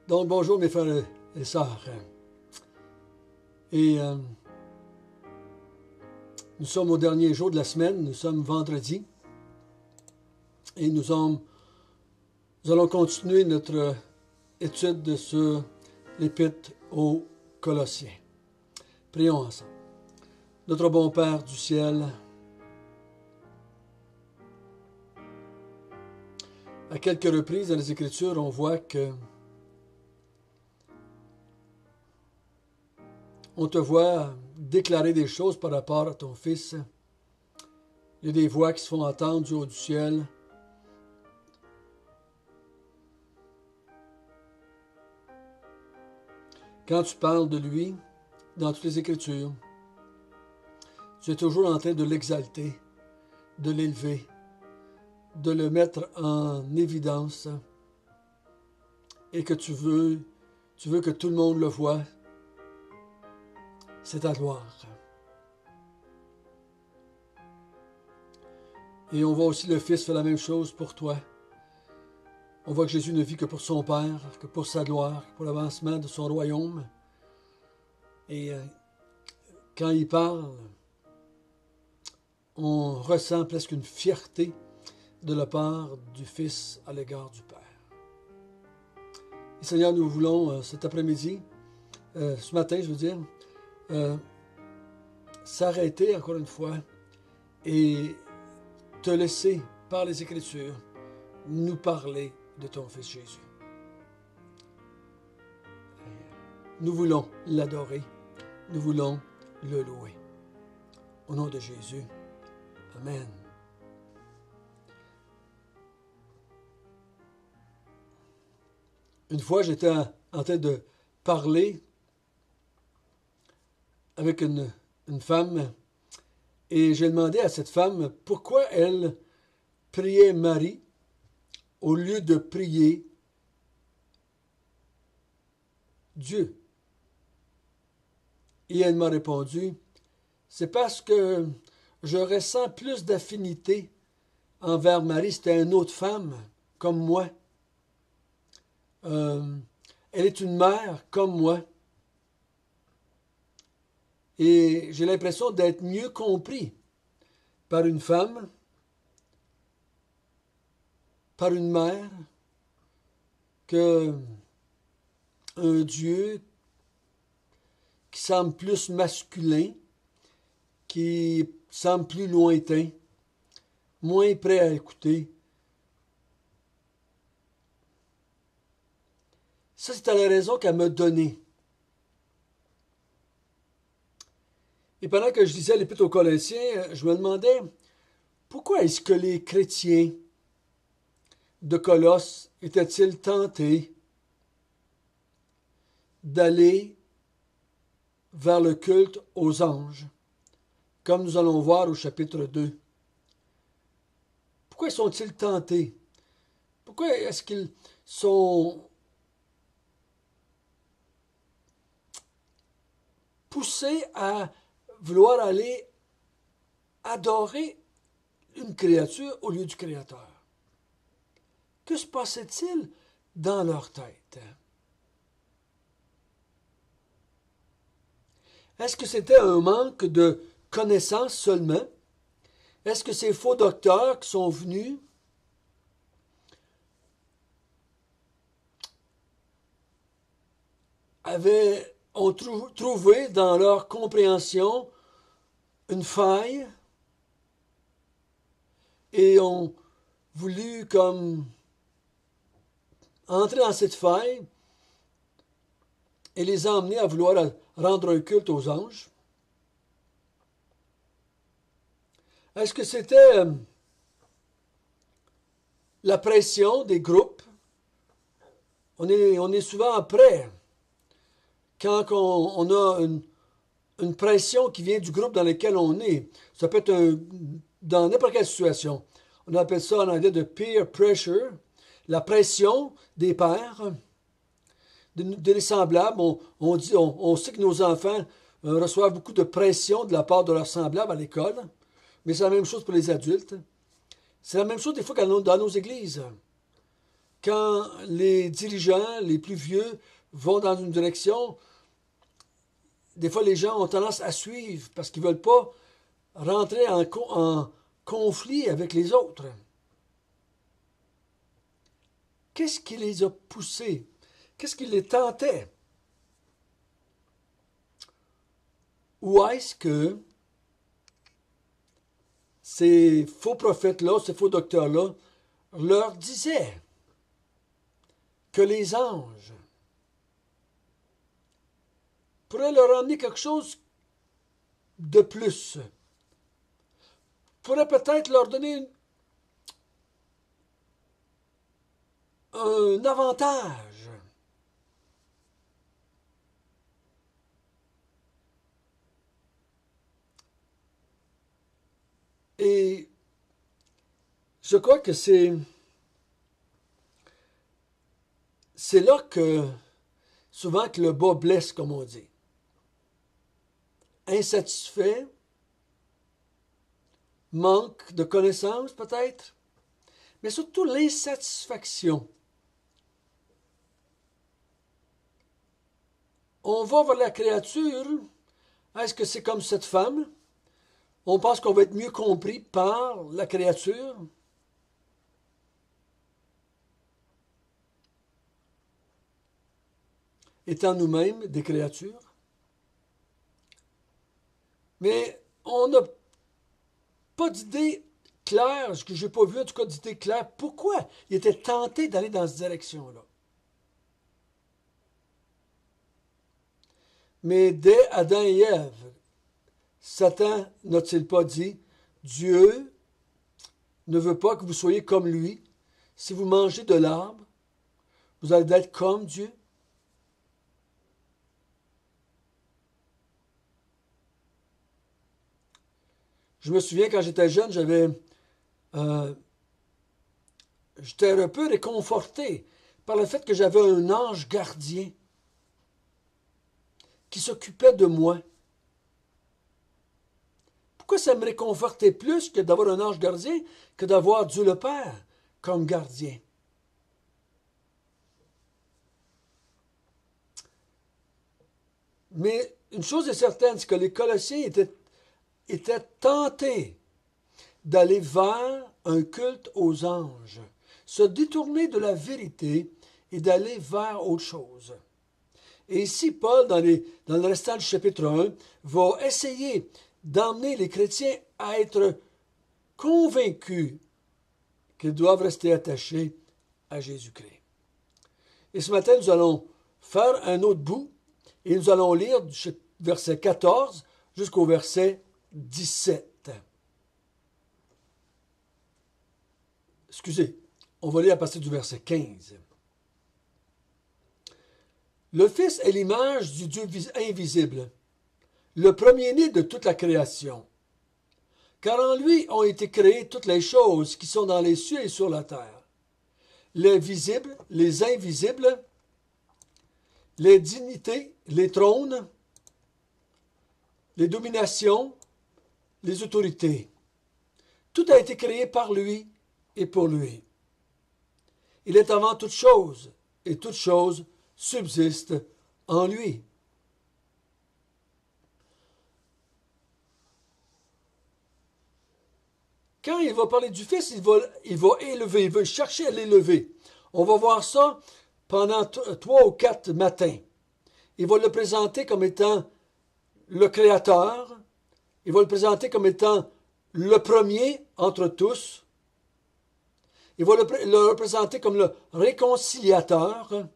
Donc, bonjour mes frères et sœurs. Et nous sommes au dernier jour de la semaine, nous sommes vendredi. Et nous allons continuer notre étude sur l'Épître aux Colossiens. Prions ensemble. Notre bon Père du ciel, à quelques reprises dans les Écritures, on voit que on te voit déclarer des choses par rapport à ton Fils. Il y a des voix qui se font entendre du haut du ciel. Quand tu parles de lui, dans toutes les Écritures, tu es toujours en train de l'exalter, de l'élever, de le mettre en évidence et que tu veux que tout le monde le voie. C'est ta gloire. Et on voit aussi le Fils faire la même chose pour toi. On voit que Jésus ne vit que pour son Père, que pour sa gloire, pour l'avancement de son royaume. Et quand il parle, on ressent presque une fierté de la part du Fils à l'égard du Père. Et Seigneur, nous voulons cet après-midi, ce matin je veux dire, s'arrêter encore une fois et te laisser par les Écritures nous parler de ton Fils Jésus. Nous voulons l'adorer, nous voulons le louer. Au nom de Jésus, Amen. Une fois, j'étais en train de parler avec une femme et j'ai demandé à cette femme pourquoi elle priait Marie au lieu de prier Dieu. Et elle m'a répondu, c'est parce que je ressens plus d'affinité envers Marie. C'était une autre femme comme moi. Elle est une mère comme moi. Et j'ai l'impression d'être mieux compris par une femme, par une mère, qu'un Dieu qui semble plus masculin, qui semble plus lointain, moins prêt à écouter. Ça, c'était la raison qu'elle m'a donnée. Et pendant que je lisais l'Épître aux Colossiens, je me demandais pourquoi est-ce que les chrétiens de Colosse étaient-ils tentés d'aller vers le culte aux anges, comme nous allons voir au chapitre 2. Pourquoi sont-ils tentés? Pourquoi est-ce qu'ils sont poussés à vouloir aller adorer une créature au lieu du Créateur? Que se passait-il dans leur tête? Est-ce que c'était un manque de connaissances seulement? Est-ce que ces faux docteurs qui sont venus ont trouvé dans leur compréhension une faille et ont voulu comme entrer dans cette faille et les emmener à vouloir rendre un culte aux anges? Est-ce que c'était la pression des groupes? On est souvent prêt quand on a une pression qui vient du groupe dans lequel on est. Ça peut être dans n'importe quelle situation. On appelle ça en anglais de peer pressure, la pression des pairs, des semblables. On sait que nos enfants reçoivent beaucoup de pression de la part de leurs semblables à l'école, mais c'est la même chose pour les adultes. C'est la même chose des fois dans nos églises. quand les dirigeants, les plus vieux, vont dans une direction, des fois les gens ont tendance à suivre parce qu'ils ne veulent pas rentrer en conflit avec les autres. Qu'est-ce qui les a poussés? Qu'est-ce qui les tentait? Ou est-ce que ces faux prophètes-là, ces faux docteurs-là, leur disaient que les anges pourraient leur emmener quelque chose de plus, pourraient peut-être leur donner un avantage. Et je crois que c'est là que souvent que le bas blesse, comme on dit. Insatisfait, manque de connaissances peut-être, mais surtout l'insatisfaction. On va vers la créature, est-ce que c'est comme cette femme? On pense qu'on va être mieux compris par la créature. Étant nous-mêmes des créatures. Mais on n'a pas d'idée claire, ce que je n'ai pas vu en tout cas d'idée claire, pourquoi il était tenté d'aller dans cette direction-là. Mais dès Adam et Ève, Satan n'a-t-il pas dit, Dieu ne veut pas que vous soyez comme lui. Si vous mangez de l'arbre, vous allez être comme Dieu. Je me souviens quand j'étais jeune, j'étais un peu réconforté par le fait que j'avais un ange gardien qui s'occupait de moi. Pourquoi ça me réconfortait plus que d'avoir un ange gardien que d'avoir Dieu le Père comme gardien? Mais une chose est certaine, c'est que les Colossiens étaient tentés d'aller vers un culte aux anges, se détourner de la vérité et d'aller vers autre chose. Et ici, Paul, dans le restant du chapitre 1, va essayer d'emmener les chrétiens à être convaincus qu'ils doivent rester attachés à Jésus-Christ. Et ce matin, nous allons faire un autre bout et nous allons lire du verset 14 jusqu'au verset 17. Excusez, on va lire à partir du verset 15. Le Fils est l'image du Dieu invisible, le premier-né de toute la création. Car en lui ont été créées toutes les choses qui sont dans les cieux et sur la terre, les visibles, les invisibles, les dignités, les trônes, les dominations, les autorités. Tout a été créé par lui et pour lui. Il est avant toute chose, et toute chose subsiste en lui. Quand il va parler du Fils, il va élever, il veut chercher à l'élever. On va voir ça pendant 3 ou 4 matins. Il va le présenter comme étant le Créateur. Il va le présenter comme étant le premier entre tous. Il va le représenter comme le réconciliateur.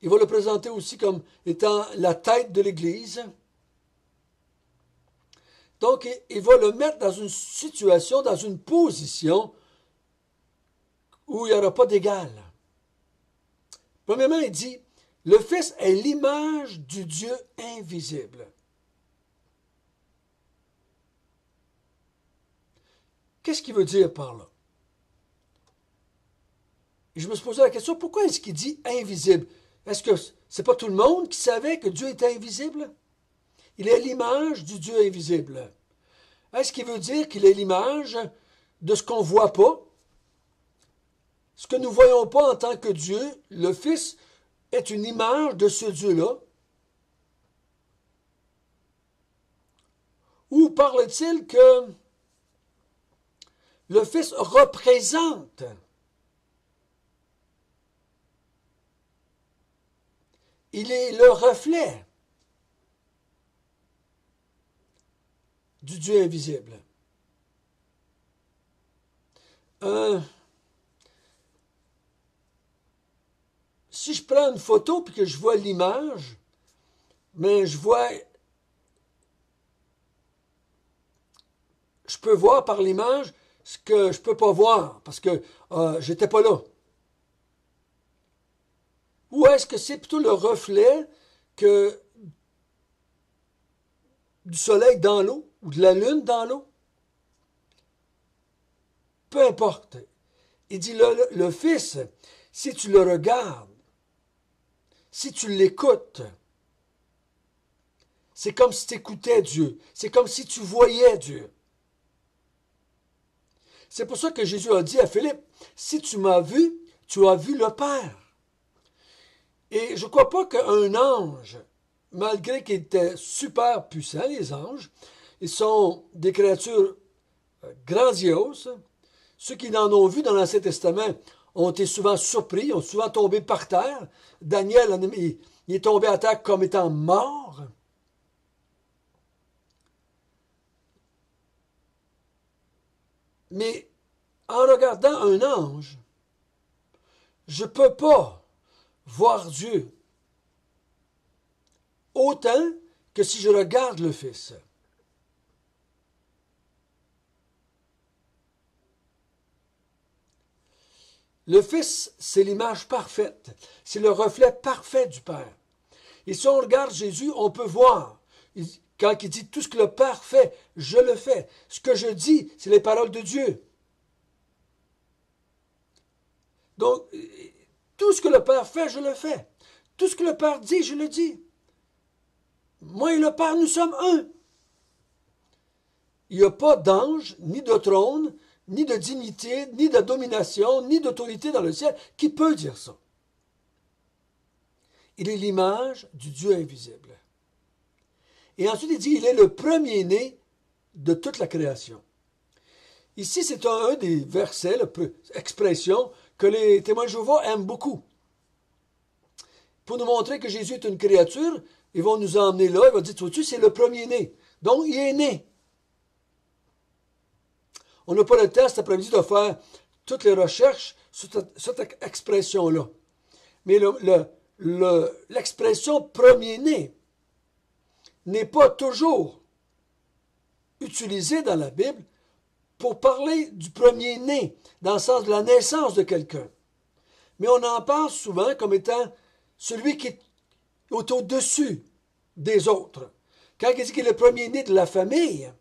Il va le présenter aussi comme étant la tête de l'Église. Donc, il va le mettre dans une situation, dans une position où il n'y aura pas d'égal. Premièrement, il dit, le Fils est l'image du Dieu invisible. Qu'est-ce qu'il veut dire par là? Et je me suis posé la question, pourquoi est-ce qu'il dit invisible? Est-ce que c'est pas tout le monde qui savait que Dieu était invisible? Il est l'image du Dieu invisible. Est-ce qu'il veut dire qu'il est l'image de ce qu'on ne voit pas? Ce que nous ne voyons pas en tant que Dieu, le Fils est une image de ce Dieu-là? Ou parle-t-il que le Fils représente il est le reflet du Dieu invisible? Si je prends une photo et que je vois l'image, mais je peux voir par l'image ce que je ne peux pas voir parce que j'étais pas là. Ou est-ce que c'est plutôt le reflet que du soleil dans l'eau ou de la lune dans l'eau? Peu importe. Il dit le Fils, si tu le regardes, si tu l'écoutes, c'est comme si tu écoutais Dieu. C'est comme si tu voyais Dieu. C'est pour ça que Jésus a dit à Philippe, si tu m'as vu, tu as vu le Père. Et je ne crois pas qu'un ange, malgré qu'ils étaient super puissants, les anges, ils sont des créatures grandioses. Ceux qui en ont vu dans l'Ancien Testament ont été souvent surpris, ont souvent tombé par terre. Daniel, il est tombé à terre comme étant mort. Mais en regardant un ange, je ne peux pas voir Dieu autant que si je regarde le Fils. Le Fils, c'est l'image parfaite, c'est le reflet parfait du Père. Et si on regarde Jésus, on peut voir, quand il dit tout ce que le Père fait, je le fais. Ce que je dis, c'est les paroles de Dieu. Donc, tout ce que le Père fait, je le fais. Tout ce que le Père dit, je le dis. Moi et le Père, nous sommes un. Il n'y a pas d'ange, ni de trône, ni de dignité, ni de domination, ni d'autorité dans le ciel qui peut dire ça. Il est l'image du Dieu invisible. Et ensuite, il dit, il est le premier-né de toute la création. Ici, c'est un des versets, expression, que les témoins de Jéhovah aiment beaucoup. Pour nous montrer que Jésus est une créature, ils vont nous emmener là, ils vont dire, vois-tu, c'est le premier-né. Donc, il est né. On n'a pas le temps cet après-midi de faire toutes les recherches sur cette expression-là. Mais l'expression premier-né n'est pas toujours utilisée dans la Bible pour parler du premier-né, dans le sens de la naissance de quelqu'un. Mais on en parle souvent comme étant celui qui est au-dessus des autres. Quand il dit qu'il est le premier-né de la famille,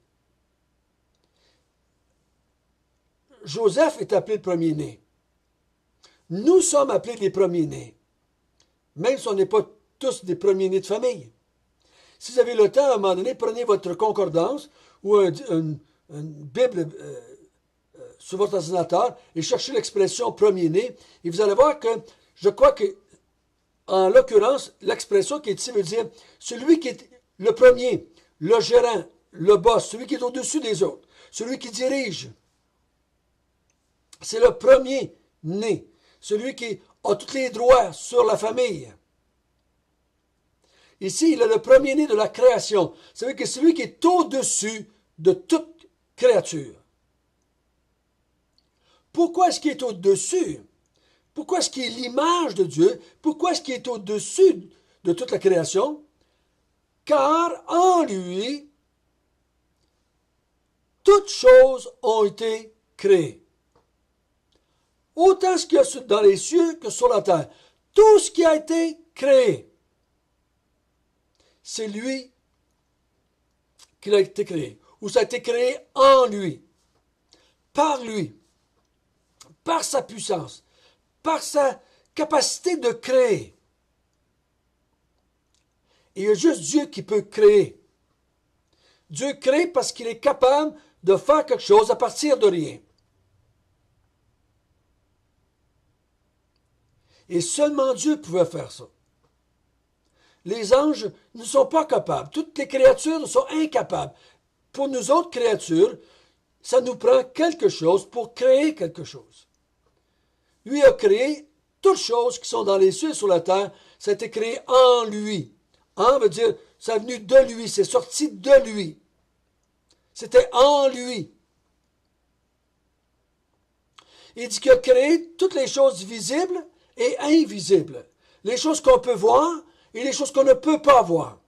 Joseph est appelé le premier-né. Nous sommes appelés les premiers-nés, même si on n'est pas tous des premiers-nés de famille. Si vous avez le temps, à un moment donné, prenez votre concordance ou une Bible sur votre ordinateur et cherchez l'expression premier-né. Et vous allez voir que je crois que, en l'occurrence, l'expression qui est ici veut dire celui qui est le premier, le gérant, le boss, celui qui est au-dessus des autres, celui qui dirige. C'est le premier-né, celui qui a tous les droits sur la famille. Ici, il est le premier-né de la création. C'est-à-dire que c'est celui qui est au-dessus de toute créature. Pourquoi est-ce qu'il est au-dessus? Pourquoi est-ce qu'il est l'image de Dieu? Pourquoi est-ce qu'il est au-dessus de toute la création? Car en lui, toutes choses ont été créées. Autant ce qu'il y a dans les cieux que sur la terre. Tout ce qui a été créé, c'est lui qui a été créé. Ou ça a été créé en lui, par lui, par sa puissance, par sa capacité de créer. Et il y a juste Dieu qui peut créer. Dieu crée parce qu'il est capable de faire quelque chose à partir de rien. Et seulement Dieu pouvait faire ça. Les anges ne sont pas capables. Toutes les créatures sont incapables. Pour nous autres créatures, ça nous prend quelque chose pour créer quelque chose. Lui a créé toutes choses qui sont dans les cieux et sur la terre. Ça a été créé en lui. En veut dire, ça est venu de lui, c'est sorti de lui. C'était en lui. Il dit qu'il a créé toutes les choses visibles et invisibles. Les choses qu'on peut voir et les choses qu'on ne peut pas voir.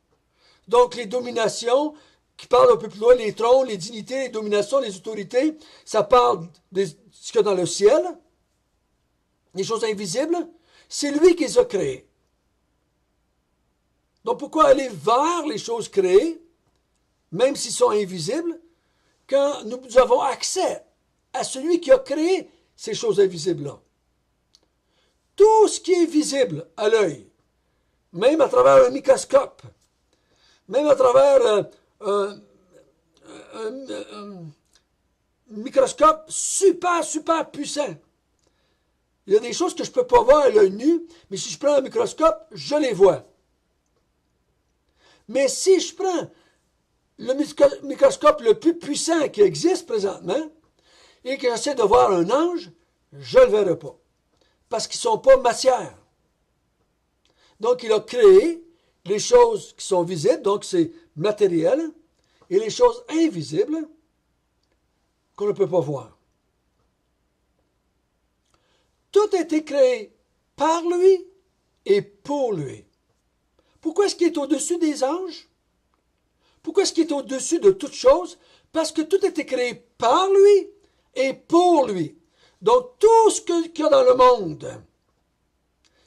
Donc les dominations, qui parlent un peu plus loin, les trônes, les dignités, les dominations, les autorités, ça parle de ce qu'il y a dans le ciel, les choses invisibles, c'est lui qui les a créées. Donc pourquoi aller vers les choses créées, même s'ils sont invisibles, quand nous avons accès à celui qui a créé ces choses invisibles-là? Tout ce qui est visible à l'œil, même à travers un microscope, même à travers un microscope super puissant. Il y a des choses que je ne peux pas voir à l'œil nu, mais si je prends un microscope, je les vois. Mais si je prends le microscope le plus puissant qui existe présentement et que j'essaie de voir un ange, je ne le verrai pas. Parce qu'ils ne sont pas matière. Donc, il a créé les choses qui sont visibles, donc c'est matériel, et les choses invisibles qu'on ne peut pas voir. Tout a été créé par lui et pour lui. Pourquoi est-ce qu'il est au-dessus des anges? Pourquoi est-ce qu'il est au-dessus de toutes choses? Parce que tout a été créé par lui et pour lui. Donc tout ce qu'il y a dans le monde,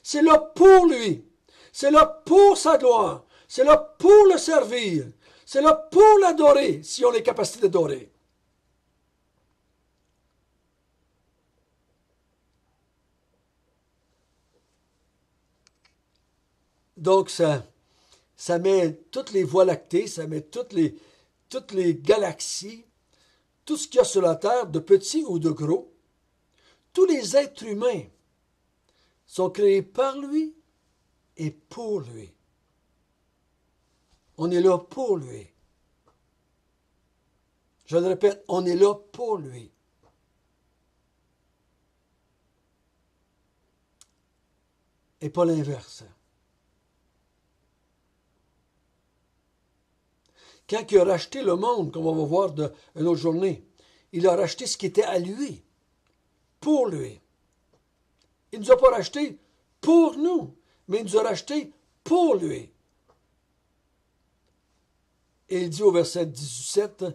c'est là pour lui. C'est là pour sa gloire. C'est là pour le servir. C'est là pour l'adorer, si on a les capacités d'adorer. Donc ça met toutes les voies lactées, ça met toutes les galaxies, tout ce qu'il y a sur la Terre, de petits ou de gros. Tous les êtres humains sont créés par lui et pour lui. On est là pour lui. Je le répète, on est là pour lui. Et pas l'inverse. Quand il a racheté le monde, comme on va voir une autre journée, il a racheté ce qui était à lui, pour lui. Il ne nous a pas racheté pour nous, mais il nous a racheté pour lui. Et il dit au verset 17,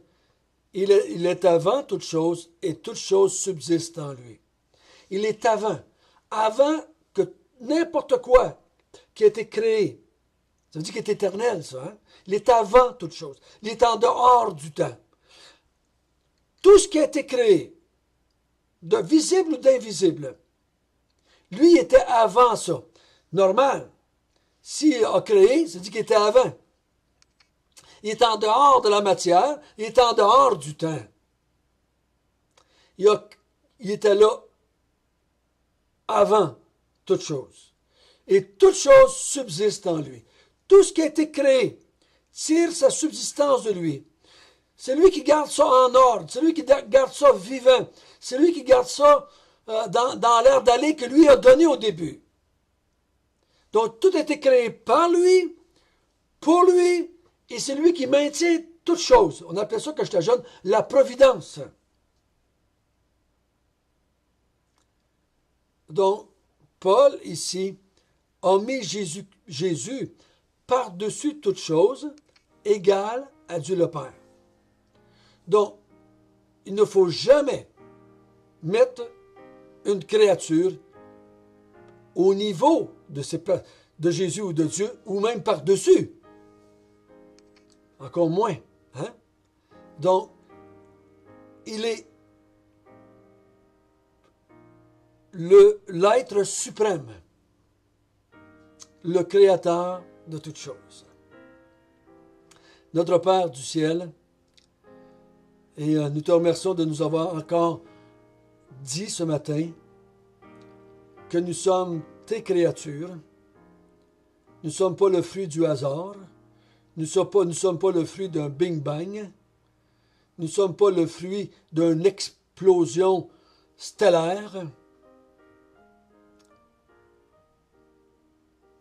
il est avant toute chose et toute chose subsiste en lui. Il est avant que n'importe quoi qui a été créé. Ça veut dire qu'il est éternel, ça. Hein? Il est avant toute chose. Il est en dehors du temps. Tout ce qui a été créé, de visible ou d'invisible, lui était avant ça. Normal. S'il a créé, ça veut dire qu'il était avant. Il est en dehors de la matière, il est en dehors du temps. Il était là avant toute chose. Et toute chose subsiste en lui. Tout ce qui a été créé tire sa subsistance de lui. C'est lui qui garde ça en ordre, c'est lui qui garde ça vivant, c'est lui qui garde ça dans l'air d'aller que lui a donné au début. Donc tout a été créé par lui, pour lui, et c'est lui qui maintient toutes choses. On appelait ça, quand j'étais jeune, la providence. Donc, Paul, ici, a mis Jésus par-dessus toute chose, égal à Dieu le Père. Donc, il ne faut jamais mettre une créature au niveau de Jésus ou de Dieu, ou même par-dessus. Encore moins. Hein? Donc, il est l'être suprême, le créateur de toutes choses. Notre Père du ciel, Et nous te remercions de nous avoir encore dit ce matin que nous sommes tes créatures. Nous ne sommes pas le fruit du hasard. Nous ne sommes pas le fruit d'un bing-bang. Nous ne sommes pas le fruit d'une explosion stellaire.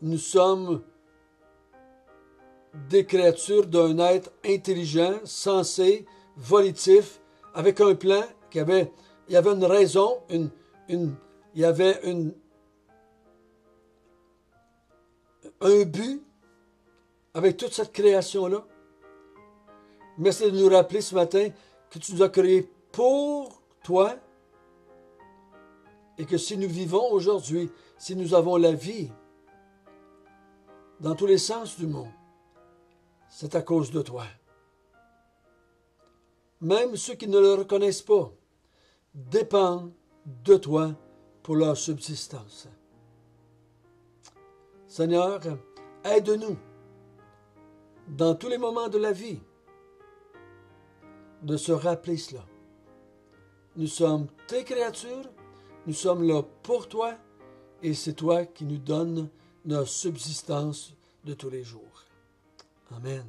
Nous sommes des créatures d'un être intelligent, sensé, volitif, avec un plan, il y avait une raison, il y avait un but avec toute cette création-là. Merci de nous rappeler ce matin que tu nous as créés pour toi et que si nous vivons aujourd'hui, si nous avons la vie dans tous les sens du mot, c'est à cause de toi. Même ceux qui ne le reconnaissent pas dépendent de toi pour leur subsistance. Seigneur, aide-nous dans tous les moments de la vie de se rappeler cela. Nous sommes tes créatures, nous sommes là pour toi et c'est toi qui nous donnes notre subsistance de tous les jours. Amen.